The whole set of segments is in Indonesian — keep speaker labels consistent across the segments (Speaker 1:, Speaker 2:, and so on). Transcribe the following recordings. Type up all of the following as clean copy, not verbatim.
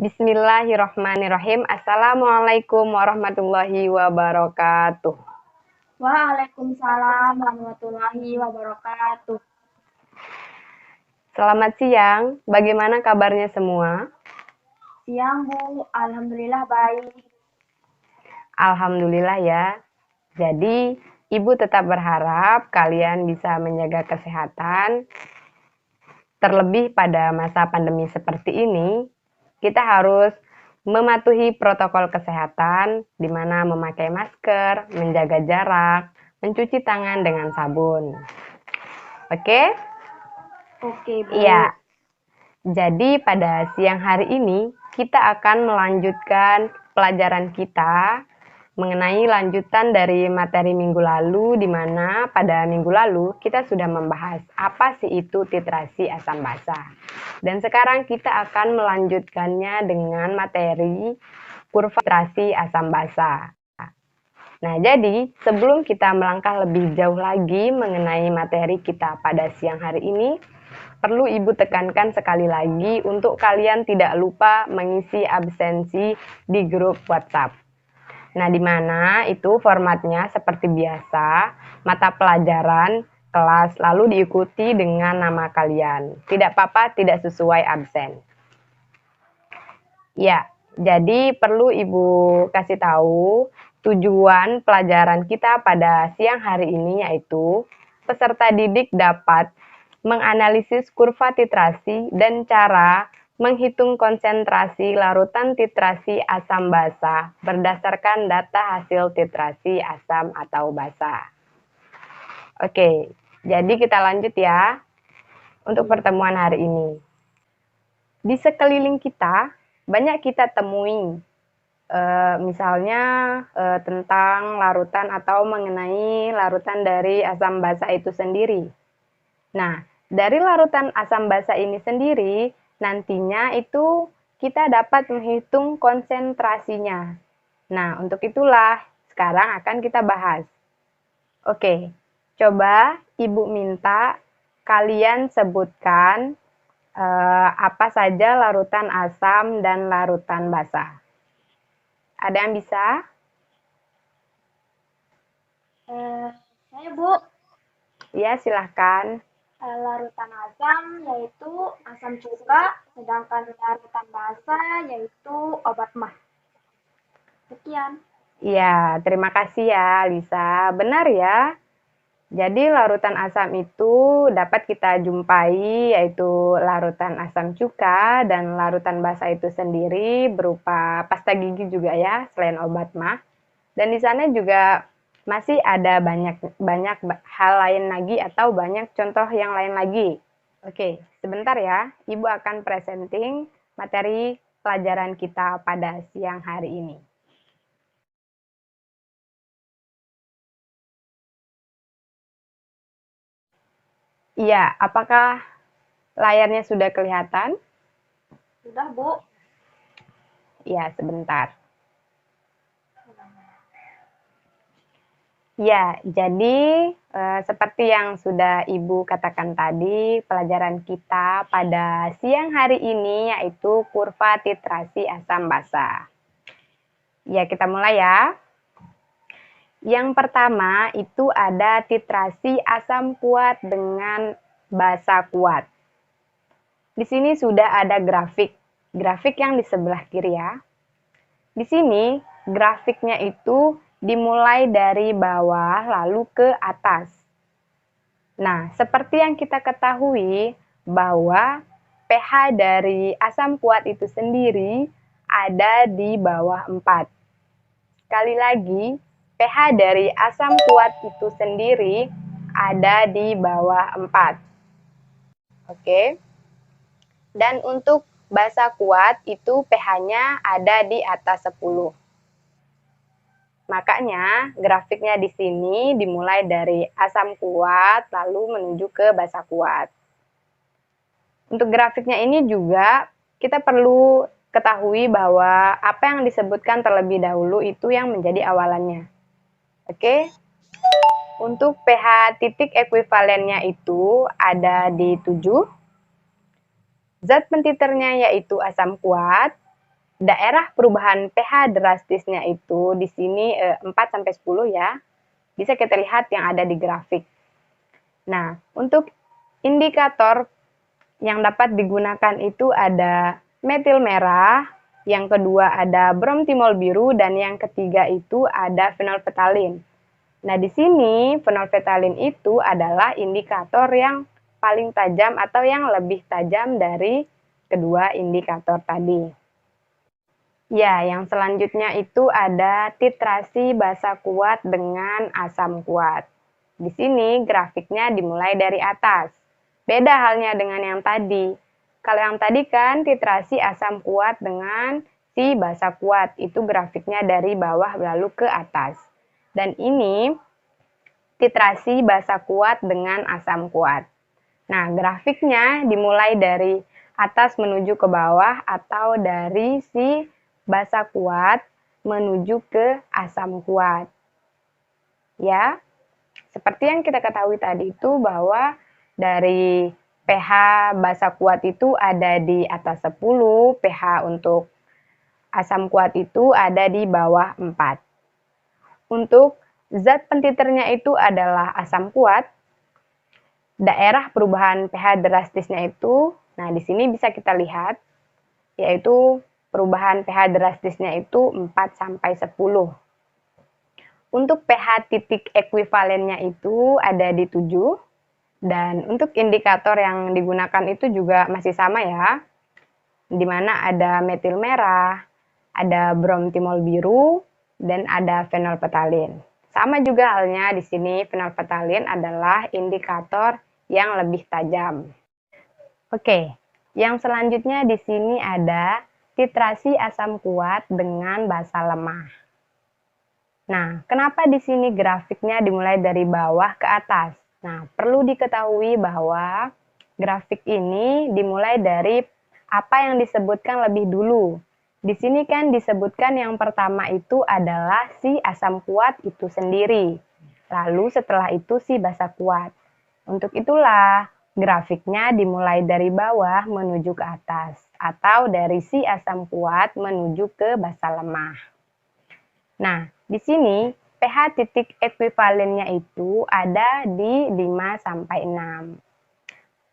Speaker 1: Bismillahirrahmanirrahim. Assalamualaikum warahmatullahi wabarakatuh.
Speaker 2: Waalaikumsalam warahmatullahi wabarakatuh.
Speaker 1: Selamat siang. Bagaimana kabarnya semua?
Speaker 2: Siang, Bu. Alhamdulillah baik.
Speaker 1: Alhamdulillah ya. Jadi, Ibu tetap berharap kalian bisa menjaga kesehatan. Terlebih pada masa pandemi seperti ini, kita harus mematuhi protokol kesehatan, di mana memakai masker, menjaga jarak, mencuci tangan dengan sabun. Oke?
Speaker 2: Oke, Bu.
Speaker 1: Iya. Jadi pada siang hari ini kita akan melanjutkan pelajaran kita mengenai lanjutan dari materi minggu lalu, di mana pada minggu lalu kita sudah membahas apa sih itu titrasi asam basa. Dan sekarang kita akan melanjutkannya dengan materi kurva titrasi asam basa. Nah, jadi sebelum kita melangkah lebih jauh lagi mengenai materi kita pada siang hari ini, perlu Ibu tekankan sekali lagi untuk kalian tidak lupa mengisi absensi di grup WhatsApp. Nah, di mana itu formatnya seperti biasa, mata pelajaran, kelas, lalu diikuti dengan nama kalian. Tidak apa-apa, tidak sesuai absen. Ya, jadi perlu Ibu kasih tahu tujuan pelajaran kita pada siang hari ini yaitu peserta didik dapat menganalisis kurva titrasi dan cara menghitung konsentrasi larutan titrasi asam basa berdasarkan data hasil titrasi asam atau basa. Oke, jadi kita lanjut ya untuk pertemuan hari ini. Di sekeliling kita banyak kita temui misalnya tentang larutan atau mengenai larutan dari asam basa itu sendiri. Nah, dari larutan asam basa ini sendiri, nantinya itu kita dapat menghitung konsentrasinya. Nah, untuk itulah sekarang akan kita bahas. Oke, coba Ibu minta kalian sebutkan apa saja larutan asam dan larutan basa. Ada yang bisa?
Speaker 2: Saya, Bu.
Speaker 1: Ya, silahkan.
Speaker 2: Larutan asam yaitu asam cuka, sedangkan larutan basa yaitu obat mah. Sekian.
Speaker 1: Iya, terima kasih ya, Lisa. Benar ya. Jadi larutan asam itu dapat kita jumpai yaitu larutan asam cuka dan larutan basa itu sendiri berupa pasta gigi juga ya, selain obat mah. Dan di sana juga masih ada banyak hal lain lagi atau banyak contoh yang lain lagi. Oke, sebentar ya. Ibu akan presenting materi pelajaran kita pada siang hari ini. Iya, apakah layarnya sudah kelihatan?
Speaker 2: Sudah, Bu.
Speaker 1: Iya, sebentar. Ya, jadi seperti yang sudah Ibu katakan tadi, pelajaran kita pada siang hari ini yaitu kurva titrasi asam basa. Ya, kita mulai ya. Yang pertama itu ada titrasi asam kuat dengan basa kuat. Di sini sudah ada grafik yang di sebelah kiri ya. Di sini grafiknya itu dimulai dari bawah lalu ke atas. Nah, seperti yang kita ketahui bahwa pH dari asam kuat itu sendiri ada di bawah 4. Sekali lagi, pH dari asam kuat itu sendiri ada di bawah 4. Oke. Dan untuk basa kuat itu pH-nya ada di atas 10. Makanya grafiknya di sini dimulai dari asam kuat lalu menuju ke basa kuat. Untuk grafiknya ini juga kita perlu ketahui bahwa apa yang disebutkan terlebih dahulu itu yang menjadi awalannya. Oke. Untuk pH titik ekuivalennya itu ada di 7. Zat pentiternya yaitu asam kuat. daerah perubahan pH drastisnya itu di sini 4 sampai 10 ya. Bisa kita lihat yang ada di grafik. Nah, untuk indikator yang dapat digunakan itu ada metil merah, yang kedua ada bromtimol biru, dan yang ketiga itu ada fenolfetalin. Nah, di sini fenolfetalin itu adalah indikator yang paling tajam atau yang lebih tajam dari kedua indikator tadi. Ya, yang selanjutnya itu ada titrasi basa kuat dengan asam kuat. Di sini grafiknya dimulai dari atas. Beda halnya dengan yang tadi. Kalau yang tadi kan titrasi asam kuat dengan si basa kuat, itu grafiknya dari bawah lalu ke atas. Dan ini titrasi basa kuat dengan asam kuat. Nah, grafiknya dimulai dari atas menuju ke bawah atau dari si basa kuat menuju ke asam kuat. Ya, seperti yang kita ketahui tadi itu bahwa dari pH basa kuat itu ada di atas 10, pH untuk asam kuat itu ada di bawah 4. Untuk zat pentiternya itu adalah asam kuat. Daerah perubahan pH drastisnya itu, nah di sini bisa kita lihat, yaitu perubahan pH drastisnya itu 4 sampai 10. Untuk pH titik ekuivalennya itu ada di 7. Dan untuk indikator yang digunakan itu juga masih sama ya, di mana ada metil merah, ada bromtimol biru, dan ada fenolfetalin. Sama juga halnya di sini fenolfetalin adalah indikator yang lebih tajam. Oke, yang selanjutnya di sini ada titrasi asam kuat dengan basa lemah. Nah, kenapa di sini grafiknya dimulai dari bawah ke atas? Nah, perlu diketahui bahwa grafik ini dimulai dari apa yang disebutkan lebih dulu. Di sini kan disebutkan yang pertama itu adalah si asam kuat itu sendiri. Lalu setelah itu si basa kuat. Untuk itulah grafiknya dimulai dari bawah menuju ke atas atau dari si asam kuat menuju ke basa lemah. Nah, di sini pH titik ekuivalennya itu ada di 5 sampai 6.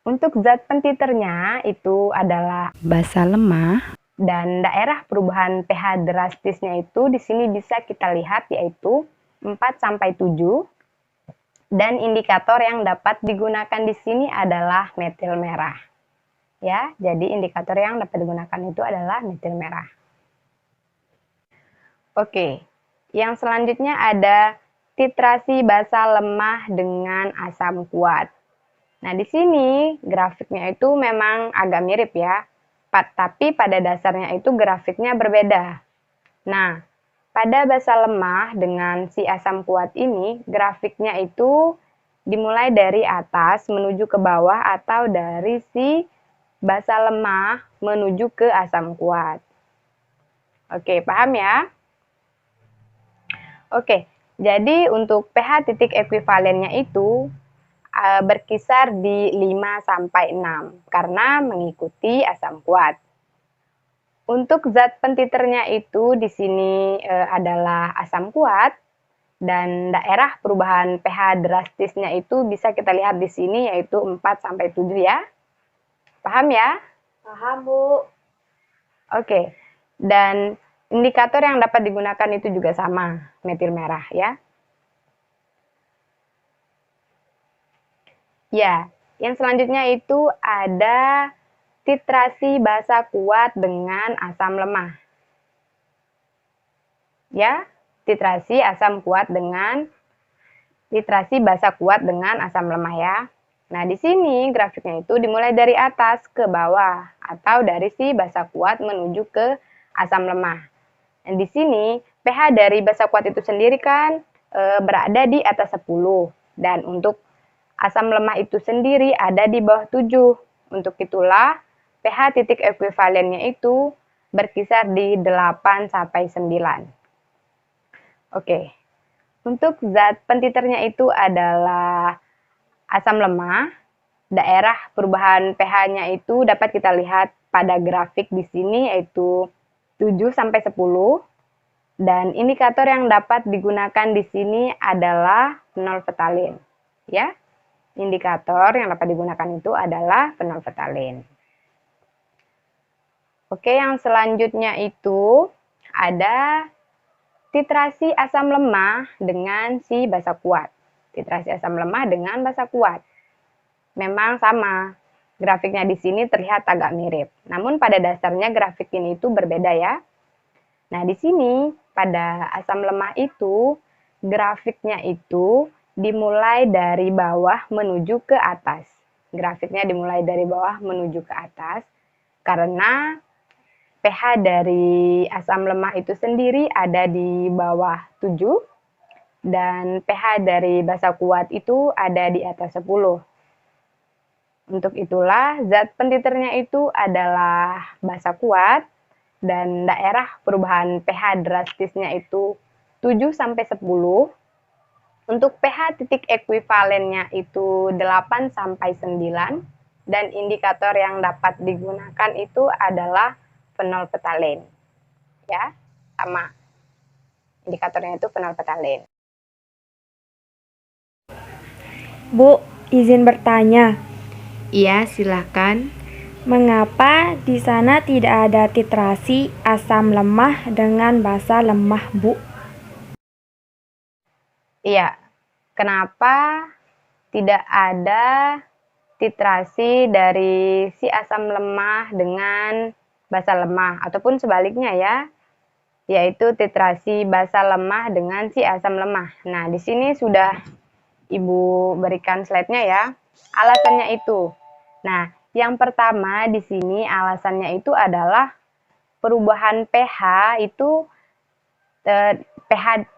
Speaker 1: Untuk zat pentiternya itu adalah basa lemah dan daerah perubahan pH drastisnya itu di sini bisa kita lihat yaitu 4 sampai 7. Dan indikator yang dapat digunakan di sini adalah metil merah. Ya, jadi indikator yang dapat digunakan itu adalah metil merah. Oke, yang selanjutnya ada titrasi basa lemah dengan asam kuat. Nah, di sini grafiknya itu memang agak mirip ya, tapi pada dasarnya itu grafiknya berbeda. Nah, pada basa lemah dengan si asam kuat ini, grafiknya itu dimulai dari atas menuju ke bawah atau dari si basa lemah menuju ke asam kuat. Oke, paham ya? Oke, jadi untuk pH titik ekuivalennya itu berkisar di 5 sampai 6 karena mengikuti asam kuat. Untuk zat pentiternya itu di sini adalah asam kuat dan daerah perubahan pH drastisnya itu bisa kita lihat di sini yaitu 4 sampai 7 ya. Paham ya?
Speaker 2: Paham, Bu.
Speaker 1: Oke. Dan indikator yang dapat digunakan itu juga sama, metil merah ya. Ya, yang selanjutnya itu ada titrasi basa kuat dengan asam lemah. Ya, titrasi basa kuat dengan asam lemah ya. Nah, di sini grafiknya itu dimulai dari atas ke bawah atau dari si basa kuat menuju ke asam lemah. Dan di sini pH dari basa kuat itu sendiri kan berada di atas 10 dan untuk asam lemah itu sendiri ada di bawah 7. Untuk itulah pH titik ekuivalennya itu berkisar di 8 sampai 9. Oke. Untuk zat pentiternya itu adalah asam lemah. Daerah perubahan pH-nya itu dapat kita lihat pada grafik di sini yaitu 7 sampai 10. Dan indikator yang dapat digunakan di sini adalah fenolftalin. Ya, indikator yang dapat digunakan itu adalah fenolftalin. Oke, yang selanjutnya itu ada titrasi asam lemah dengan si basa kuat. Titrasi asam lemah dengan basa kuat. Memang sama. Grafiknya di sini terlihat agak mirip. Namun pada dasarnya grafik ini itu berbeda ya. Nah, di sini pada asam lemah itu grafiknya itu dimulai dari bawah menuju ke atas. Grafiknya dimulai dari bawah menuju ke atas karena pH dari asam lemah itu sendiri ada di bawah 7 dan pH dari basa kuat itu ada di atas 10. Untuk itulah zat penditernya itu adalah basa kuat dan daerah perubahan pH drastisnya itu 7 sampai 10. Untuk pH titik ekuivalennya itu 8 sampai 9 dan indikator yang dapat digunakan itu adalah fenolftalin. Ya, sama. Indikatornya itu fenolftalin.
Speaker 3: Bu, izin bertanya,
Speaker 1: Iya, silakan.
Speaker 3: mengapa di sana tidak ada titrasi asam lemah dengan basa lemah, Bu?
Speaker 1: Iya, kenapa tidak ada titrasi dari si asam lemah dengan basa lemah ataupun sebaliknya ya, yaitu titrasi basa lemah dengan si asam lemah. Nah, di sini sudah Ibu berikan slide-nya ya. Alasannya itu. Nah, yang pertama di sini alasannya itu adalah perubahan pH itu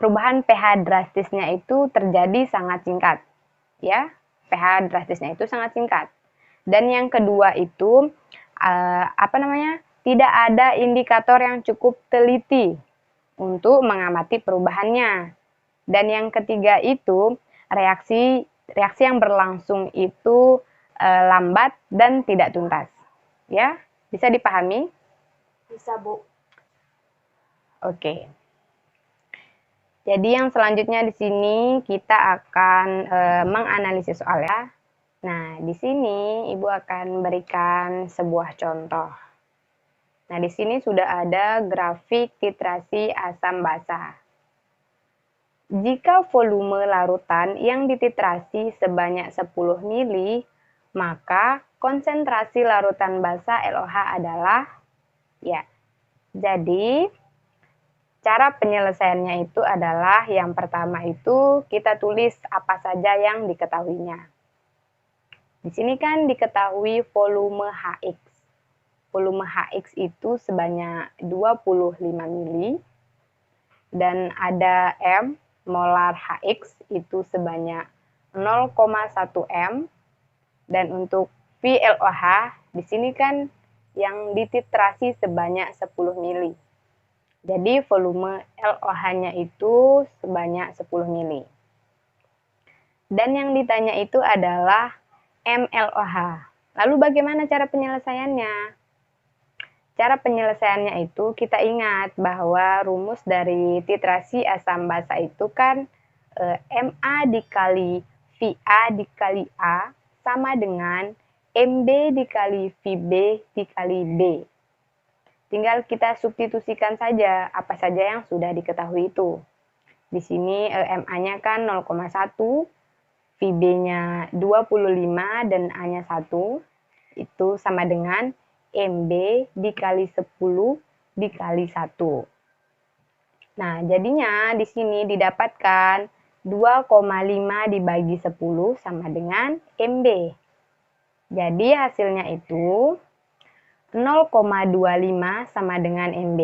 Speaker 1: perubahan pH drastisnya itu terjadi sangat singkat. Ya, pH drastisnya itu sangat singkat. Dan yang kedua itu tidak ada indikator yang cukup teliti untuk mengamati perubahannya. Dan yang ketiga itu reaksi yang berlangsung itu lambat dan tidak tuntas. Ya, bisa dipahami?
Speaker 2: Bisa, Bu.
Speaker 1: Oke. Jadi yang selanjutnya di sini kita akan menganalisis soalnya. Nah, di sini Ibu akan berikan sebuah contoh. Nah, di sini sudah ada grafik titrasi asam basa. Jika volume larutan yang dititrasi sebanyak 10 mili, maka konsentrasi larutan basa LOH adalah ya. Jadi, cara penyelesaiannya itu adalah yang pertama itu kita tulis apa saja yang diketahuinya. Di sini kan diketahui volume HX. Volume HX itu sebanyak 25 mili dan ada M molar HX itu sebanyak 0,1 M dan untuk VLOH di sini kan yang dititrasi sebanyak 10 mili. Jadi volume LOH-nya itu sebanyak 10 mili. Dan yang ditanya itu adalah MLOH. Lalu bagaimana cara penyelesaiannya? Cara penyelesaiannya itu kita ingat bahwa rumus dari titrasi asam basa itu kan MA dikali VA dikali A sama dengan MB dikali VB dikali B. Tinggal kita substitusikan saja apa saja yang sudah diketahui itu. Di sini MA-nya kan 0,1, VB-nya 25 dan A-nya 1. Itu sama dengan MB dikali 10 dikali 1. Nah, jadinya di sini didapatkan 2,5 dibagi 10 sama dengan MB. Jadi hasilnya itu 0,25 sama dengan MB.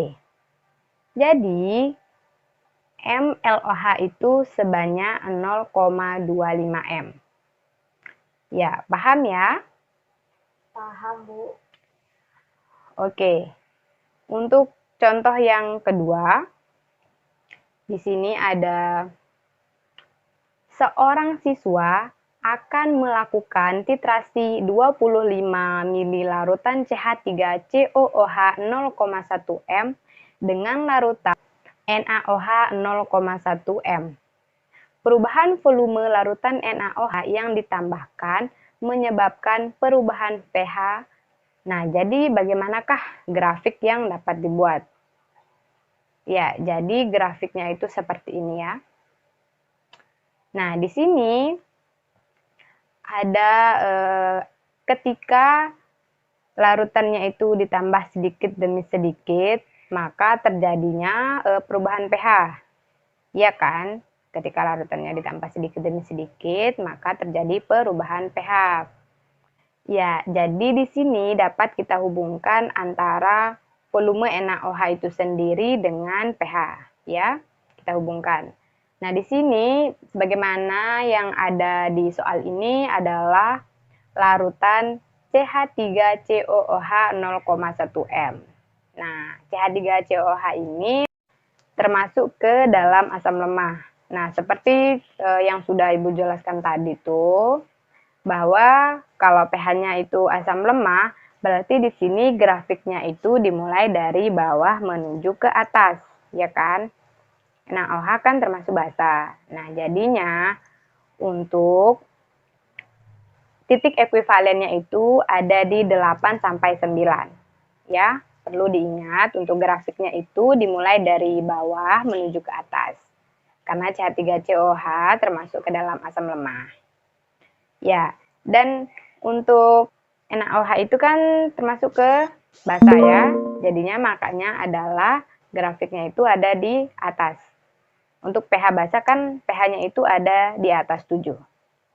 Speaker 1: Jadi MLOH itu sebanyak 0,25 M. Ya, paham ya?
Speaker 2: Paham, Bu.
Speaker 1: Oke. Untuk contoh yang kedua, di sini ada seorang siswa akan melakukan titrasi 25 mili larutan CH3COOH 0,1 M dengan larutan NaOH 0,1 m. Perubahan volume larutan NaOH yang ditambahkan menyebabkan perubahan pH. Nah, jadi bagaimanakah grafik yang dapat dibuat? Ya, jadi grafiknya itu seperti ini ya. Nah, di sini ada ketika larutannya itu ditambah sedikit demi sedikit, maka terjadinya perubahan pH. Ya kan? Ketika larutannya ditambah sedikit demi sedikit, maka terjadi perubahan pH. Ya, jadi di sini dapat kita hubungkan antara volume NaOH itu sendiri dengan pH, ya. Kita hubungkan. Nah, di sini sebagaimana yang ada di soal ini adalah larutan CH3COOH 0,1 m. Nah, CH3COOH ini termasuk ke dalam asam lemah. Nah, seperti yang sudah Ibu jelaskan tadi tuh, bahwa kalau pH-nya itu asam lemah, berarti di sini grafiknya itu dimulai dari bawah menuju ke atas, ya kan? Nah, OH kan termasuk basa. Nah, jadinya untuk titik ekuivalennya itu ada di 8 sampai 9. Ya, perlu diingat untuk grafiknya itu dimulai dari bawah menuju ke atas. Karena CH3COH termasuk ke dalam asam lemah. Ya, dan untuk NaOH itu kan termasuk ke basa ya. Jadinya makanya adalah grafiknya itu ada di atas. Untuk pH basa kan pH-nya itu ada di atas 7.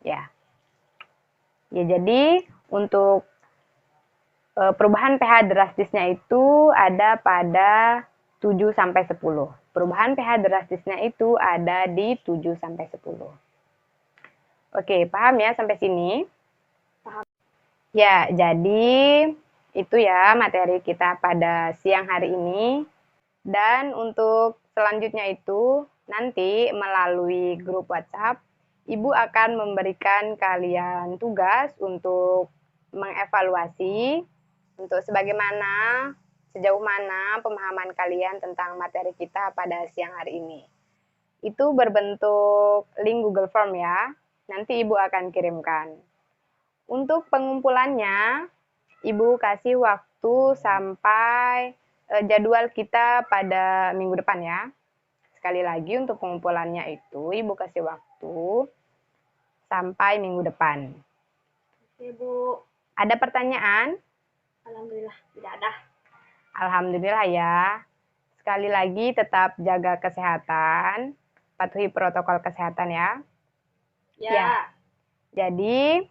Speaker 1: Ya. Ya, jadi untuk perubahan pH drastisnya itu ada pada 7 sampai 10. Perubahan pH drastisnya itu ada di 7 sampai 10. Oke, paham ya sampai sini?
Speaker 2: Paham.
Speaker 1: Ya, jadi itu ya materi kita pada siang hari ini. Dan untuk selanjutnya itu nanti melalui grup WhatsApp, Ibu akan memberikan kalian tugas untuk mengevaluasi untuk sejauh mana pemahaman kalian tentang materi kita pada siang hari ini. Itu berbentuk link Google Form ya. Nanti Ibu akan kirimkan. Untuk pengumpulannya, Ibu kasih waktu sampai jadwal kita pada minggu depan ya. Sekali lagi untuk pengumpulannya itu Ibu kasih waktu sampai minggu depan.
Speaker 2: Oke, Bu.
Speaker 1: Ada pertanyaan?
Speaker 2: Alhamdulillah tidak ada.
Speaker 1: Alhamdulillah ya. Sekali lagi tetap jaga kesehatan, patuhi protokol kesehatan ya. Ya. Jadi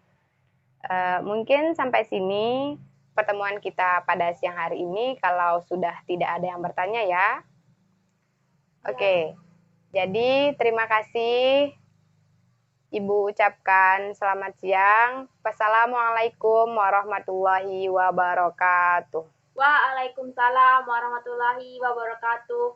Speaker 1: mungkin sampai sini pertemuan kita pada siang hari ini kalau sudah tidak ada yang bertanya ya. Oke. Jadi terima kasih. Ibu ucapkan selamat siang. Wassalamualaikum warahmatullahi wabarakatuh.
Speaker 2: Waalaikumsalam warahmatullahi wabarakatuh.